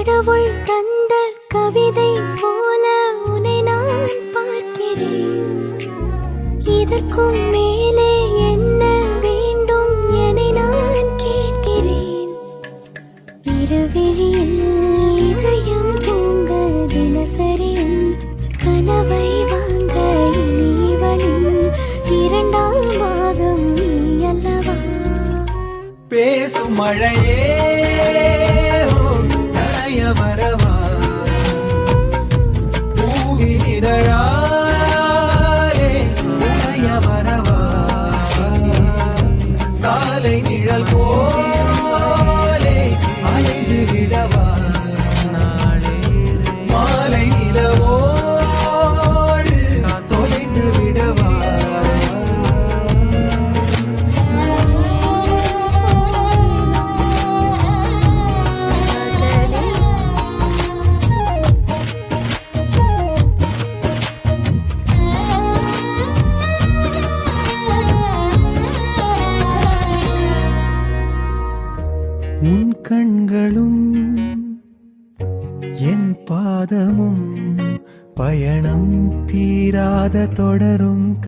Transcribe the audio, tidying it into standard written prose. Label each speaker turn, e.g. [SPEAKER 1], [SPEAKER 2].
[SPEAKER 1] கடவுள் தந்த கவிதை போல உன்னை நான் பார்க்கிறேன். இதற்கும் மேலே என்ன வேண்டும் என நான் கேட்கிறேன். இருவிழியில் இதயம் தூங்க தினசரியும் கனவை வாங்க இனிவனும் இரண்டாம் பாகம் நீ அல்லவா.
[SPEAKER 2] பேசும் மழையே நனைய வரவா, பூவின் இதழாலே நனைய வரவா, சாலை நிழல் போலே அலைந்து விடவா, மாலை நிலவோடு தொலைந்து விடவா. உன் கண்களும் என் பாதமும் பயணம் தீராத தொடரும்